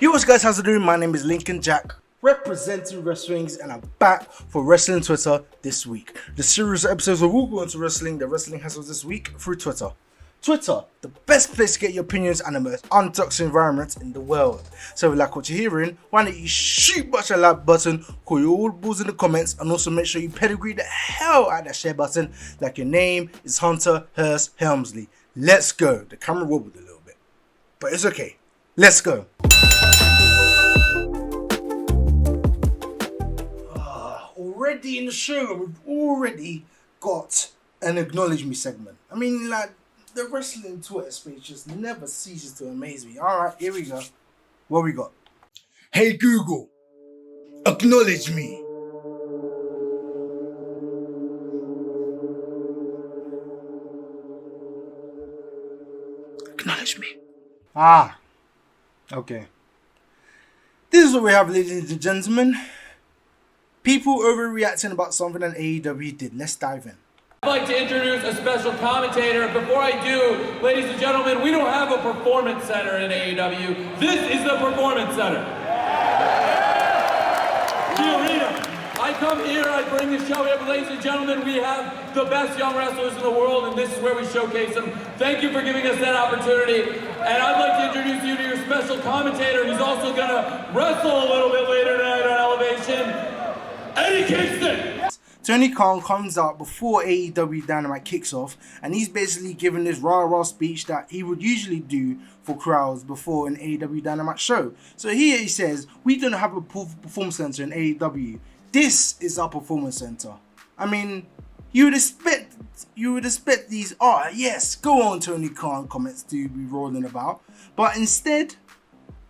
Yo, what's guys, how's it doing? My name is Lincoln Jack, representing WRESTHINGS, and I'm back for Wrestling Twitter this week. The series of episodes where we'll go into wrestling, the wrestling hassles this week through Twitter. Twitter, the best place to get your opinions and the most untoxic environment in the world. So if you like what you're hearing, why don't you shoot much a like button, call your old balls in the comments, and also make sure you pedigree the hell out of that share button like your name is Hunter Hearst Helmsley. Let's go. The camera wobbled a little bit, but it's okay. Let's go. Already in the show, we've already got an acknowledge me segment. I mean, like, the wrestling Twitter space just never ceases to amaze me. Alright, here we go. What we got? Hey Google, acknowledge me. Acknowledge me. Okay. This is what we have, ladies and gentlemen. People overreacting about something that AEW did. Let's dive in. I'd like to introduce a special commentator. Before I do, ladies and gentlemen, we don't have a performance center in AEW. This is the performance center. The arena. I come here, I bring the show here, but ladies and gentlemen, we have the best young wrestlers in the world, and this is where we showcase them. Thank you for giving us that opportunity. And I'd like to introduce you to your special commentator. He's also gonna wrestle a little bit later tonight on Elevation. Eddie Kingston! Tony Khan comes out before AEW Dynamite kicks off, and he's basically giving this rah-rah speech that he would usually do for crowds before an AEW Dynamite show. So here he says, we don't have a performance center in AEW. This is our performance center. I mean, you would expect these, oh yes, go on Tony Khan comments to be rolling about, but instead,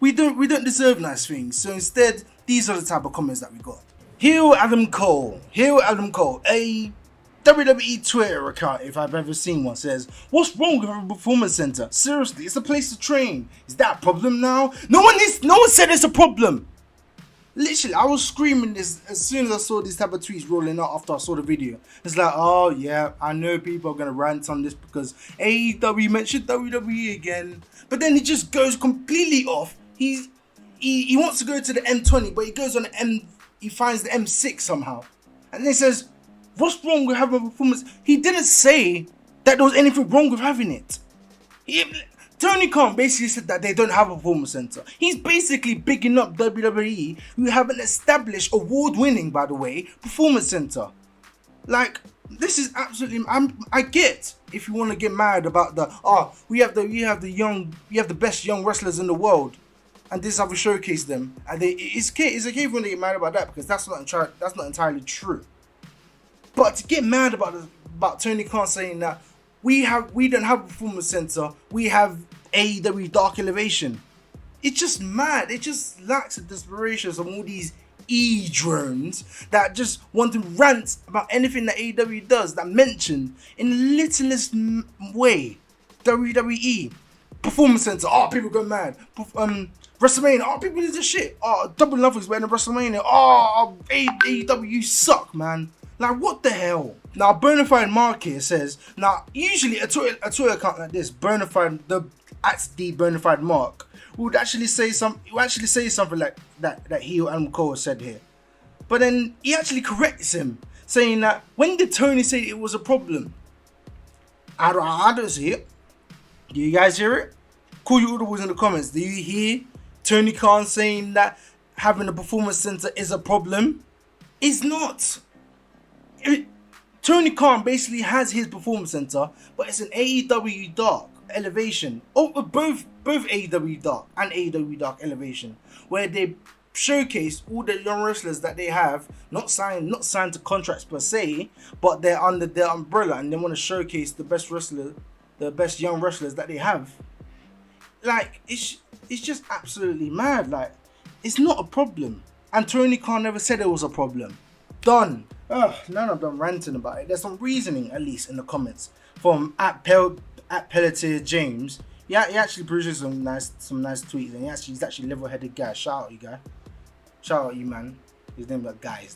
we don't deserve nice things. So instead, these are the type of comments that we got. Heel Adam Cole, a WWE Twitter account, if I've ever seen one, says, what's wrong with a performance center? Seriously, it's a place to train. Is that a problem now? No one said it's a problem. Literally, I was screaming this as soon as I saw these type of tweets rolling out after I saw the video. It's like, oh yeah, I know people are going to rant on this because AEW mentioned WWE again. But then he just goes completely off. He wants to go to the M20, but he goes on the he finds the M6 somehow. And then he says, what's wrong with having a performance? He didn't say that there was anything wrong with having it. Tony Khan basically said that they don't have a performance center. He's basically bigging up WWE, who have an established, award-winning, by the way, performance center. Like, this is absolutely, I get if you want to get mad about we have the best young wrestlers in the world. And this is how we showcase them. And it's okay when they get mad about that, because that's not entirely true. But to get mad about Tony Khan saying that we don't have a performance center, we have AEW Dark Elevation. It's just mad. It just lacks the desperation of all these drones that just want to rant about anything that AEW does that mention in the littlest way. WWE Performance Center. Oh, people go mad. WrestleMania, oh, people lose their shit. Oh, Double Nothing's better than WrestleMania. Oh, AEW suck, man. Like, what the hell? Now, Bonafide Mark here says, now, usually a Twitter account like this, the Bonafide Mark, would actually say something like that Heel Adam Cole said here. But then he actually corrects him, saying that, when did Tony say it was a problem? I don't see it. Do you guys hear it? Call your audibles in the comments. Do you hear Tony Khan saying that having a performance center is a problem? It's not. Tony Khan basically has his performance center, but it's an AEW Dark Elevation. Oh, both AEW Dark and AEW Dark Elevation, where they showcase all the young wrestlers that they have, not signed to contracts per se, but they're under their umbrella, and they want to showcase the best young wrestlers that they have. Like, it's just absolutely mad. Like, it's not a problem. And Tony Khan never said it was a problem. Done. Now I'm done ranting about it. There's some reasoning, at least, in the comments from @Pelletier James. Yeah, he actually produces some nice tweets, and he's actually level-headed guy. Shout out, you guy. Shout out, you man. His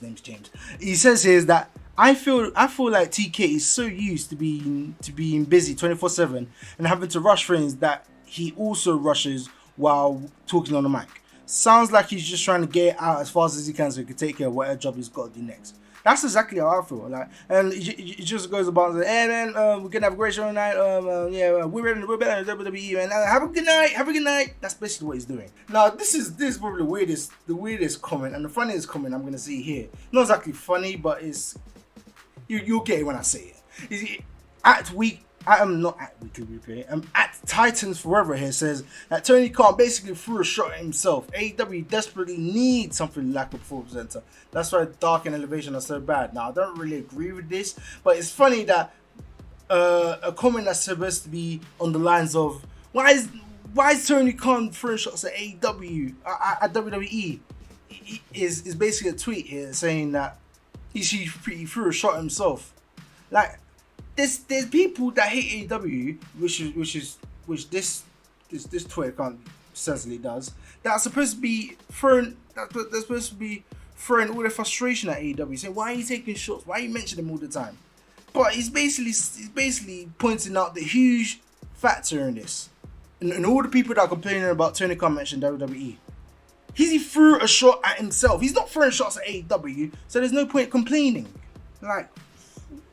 name's James. He says here is that I feel like TK is so used to being busy 24/7 and having to rush things that he also rushes while talking on the mic. sounds like he's just trying to get it out as fast as he can so he can take care of whatever job he's got to do next. That's exactly how I feel. Like, and it just goes about saying, "Hey man, we're gonna have a great show tonight. We're better than WWE, man. Have a good night. Have a good night." That's basically what he's doing. Now, this is probably the weirdest comment and the funniest comment I'm gonna see here. Not exactly funny, but it's you'll get it when I say it. Not at Weekly Replay. At Titans Forever here says that Tony Khan basically threw a shot at himself. AEW desperately needs something like a full presenter. That's why Dark and Elevation are so bad. Now, I don't really agree with this, but it's funny that a comment that's supposed to be on the lines of why is Tony Khan throwing shots at AEW at WWE is basically a tweet here saying that he threw a shot at himself. Like, there's people that hate AEW, which this Twitter account certainly does, that are supposed to be throwing all their frustration at AEW, saying, "Why are you taking shots? Why are you mentioning them all the time?" But he's basically pointing out the huge factor in this, and all the people that are complaining about Tony Khan mentioning WWE. He threw a shot at himself. He's not throwing shots at AEW, so there's no point complaining. Like,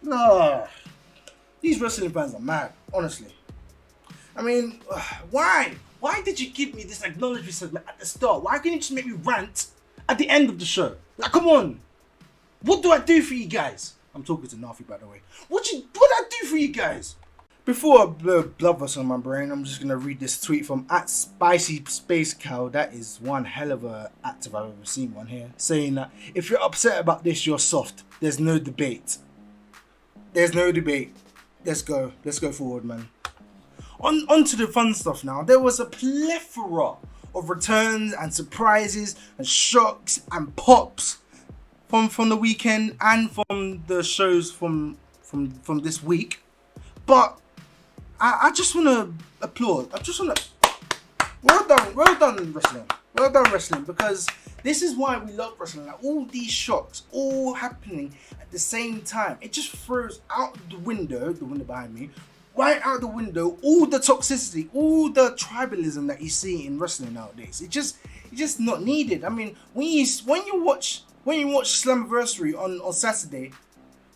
no. These wrestling fans are mad, honestly. I mean, why? Why did you give me this acknowledgement segment at the start? Why couldn't you just make me rant at the end of the show? Like, come on. What do I do for you guys? I'm talking to Nafi, by the way. What do I do for you guys? Before I blow blood vessel on my brain, I'm just going to read this tweet from @SpicySpaceCow. That is one hell of a active I've ever seen one here. Saying that, if you're upset about this, you're soft. There's no debate. There's no debate. Let's go forward, man. On to the fun stuff now. There was a plethora of returns and surprises and shocks and pops from the weekend and from the shows from this week. But I just want to applaud. Well done wrestling. Well done wrestling, because this is why we love wrestling. Like, all these shocks all happening at the same time. It just throws out the window behind me, right out the window, all the toxicity, all the tribalism that you see in wrestling nowadays. It's just not needed. I mean, when you watch Slammiversary on Saturday,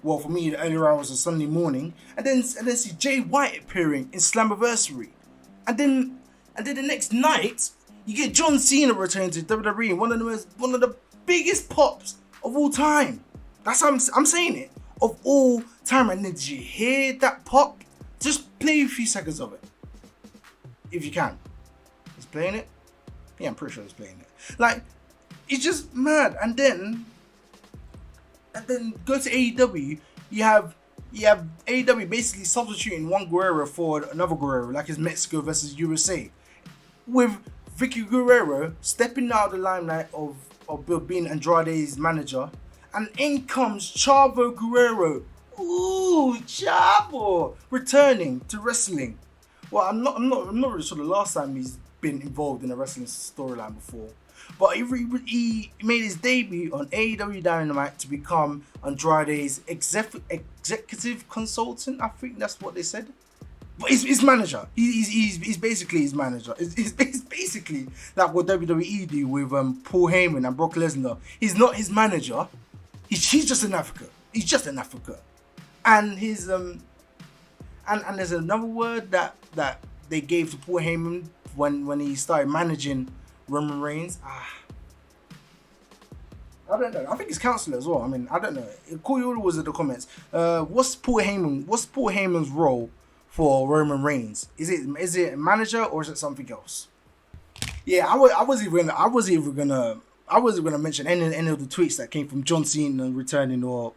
well, for me the earlier hours of Sunday morning, and then see Jay White appearing in Slammiversary, and then the next night you get John Cena returning to WWE, one of the biggest pops of all time. That's how I'm saying it, of all time. And did you hear that pop? Just play a few seconds of it, if you can. He's playing it. Yeah, I'm pretty sure he's playing it. Like, it's just mad. And then go to AEW. You have AEW basically substituting one Guerrero for another Guerrero, like it's Mexico versus USA, with Vicky Guerrero stepping out of the limelight of being Andrade's manager, and in comes Chavo Guerrero. Ooh, Chavo returning to wrestling. Well, I'm not really sure the last time he's been involved in a wrestling storyline before, but he made his debut on AEW Dynamite to become Andrade's executive consultant. I think that's what they said. But his manager. He's basically his manager. It's basically like what WWE do with Paul Heyman and Brock Lesnar. He's not his manager. He's just an advocate. He's just an advocate. And his and there's another word that they gave to Paul Heyman when he started managing Roman Reigns. I don't know. I think it's counselor as well. I mean, I don't know. Call your orders in the comments. What's Paul Heyman's role for Roman Reigns? Is it a manager or is it something else? Yeah, I wasn't even gonna mention any of the tweets that came from John Cena returning or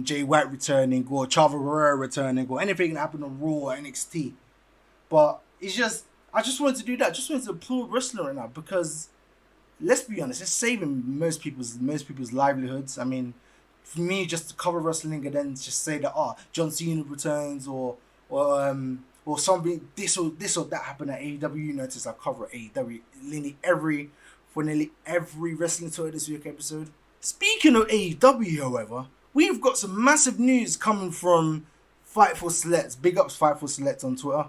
Jay White returning or Chavo Guerrero returning or anything that happened on Raw or NXT. But it's just, I just wanted to do that. Just wanted to applaud wrestling right now, because let's be honest, it's saving most people's livelihoods. I mean, for me, just to cover wrestling and then just say that John Cena returns or something this or that happened at AEW. You notice I cover AEW nearly every wrestling Twitter this week episode. Speaking of AEW, however, we've got some massive news coming from Fightful Selects. Big ups Fightful Select on Twitter,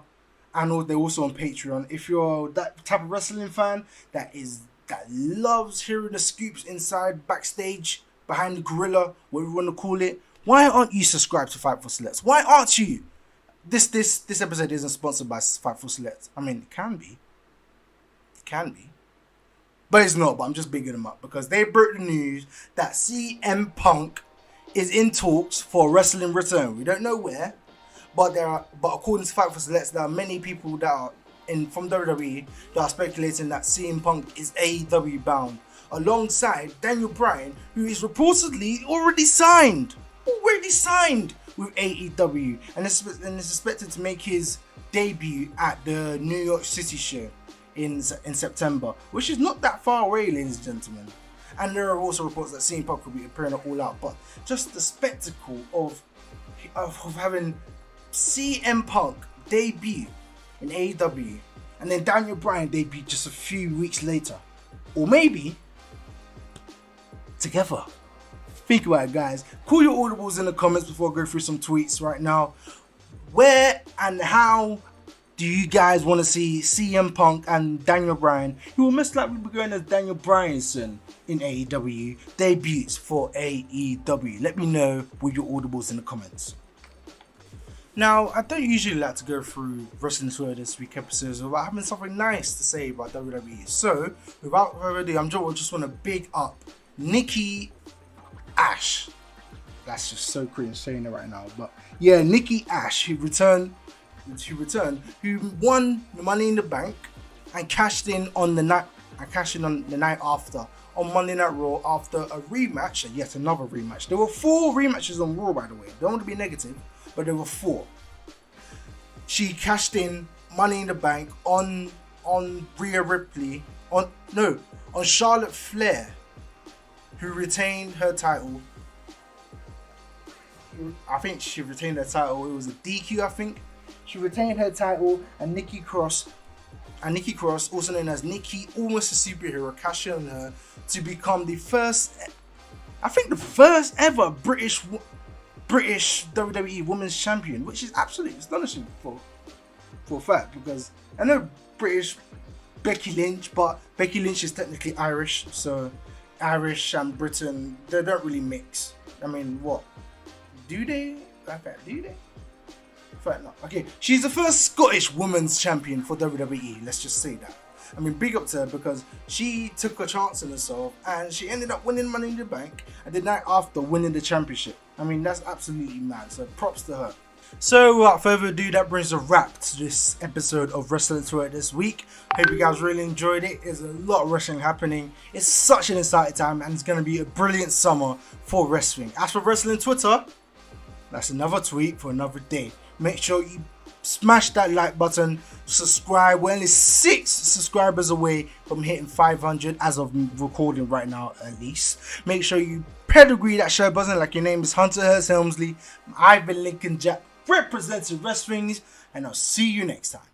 and they're also on Patreon. If you're that type of wrestling fan that is that loves hearing the scoops inside, backstage, behind the gorilla, whatever you want to call it, why aren't you subscribed to Fight for Select? Why aren't you? This episode isn't sponsored by Fight for Select. I mean, it can be. It can be. But it's not, but I'm just bigging them up because they broke the news that CM Punk is in talks for wrestling return. We don't know where, but according to Fight for Select, there are many people that are from WWE that are speculating that CM Punk is AEW bound, alongside Daniel Bryan, who is reportedly already signed with AEW, and is expected to make his debut at the New York City show in September, which is not that far away, ladies and gentlemen. And there are also reports that CM Punk will be appearing at All Out, but just the spectacle of having CM Punk debut in AEW and then Daniel Bryan debut just a few weeks later, or maybe together. Think about it, guys. Call your audibles in the comments before I go through some tweets right now. Where and how do you guys want to see CM Punk and Daniel Bryan, who will most likely be going as Daniel Bryanson in AEW, debuts for AEW? Let me know with your audibles in the comments. Now, I don't usually like to go through Wrestling Twitter this week episodes without having something nice to say about WWE. So, without further ado, I just want to big up Nikki Ash. That's just so cringe saying it right now, but yeah, Nikki Ash, who won the Money in the Bank and cashed in on the night after on Monday Night Raw after a rematch, and yet another rematch. There were 4 rematches on Raw, by the way. Don't want to be negative, but there were 4. She cashed in Money in the Bank on Rhea Ripley, on Charlotte Flair, who retained her title. I think she retained her title. It was a DQ, I think. She retained her title, and Nikki Cross, also known as Nikki, almost a superhero, cashed in on her to become the first ever British WWE Women's Champion, which is absolutely astonishing for a fact, because I know British Becky Lynch, but Becky Lynch is technically Irish, so Irish and Britain, they don't really mix. I mean, what? Do they? Do they? Fair enough. Okay, she's the first Scottish women's champion for WWE, let's just say that. I mean, big up to her, because she took a chance on herself and she ended up winning Money in the Bank, and the night after winning the championship. I mean, that's absolutely mad, so props to her. So without further ado, that brings a wrap to this episode of Wrestling Twitter this week. Hope you guys really enjoyed it. There's a lot of wrestling happening. It's such an exciting time, and it's going to be a brilliant summer for wrestling. As for Wrestling Twitter, that's another tweet for another day. Make sure you smash that like button, subscribe. We're only 6 subscribers away from hitting 500 as of recording right now, at least. Make sure you pedigree that share button like your name is Hunter Hurst Helmsley. I've been Lincoln Jack, representing WrestHINGS, and I'll see you next time.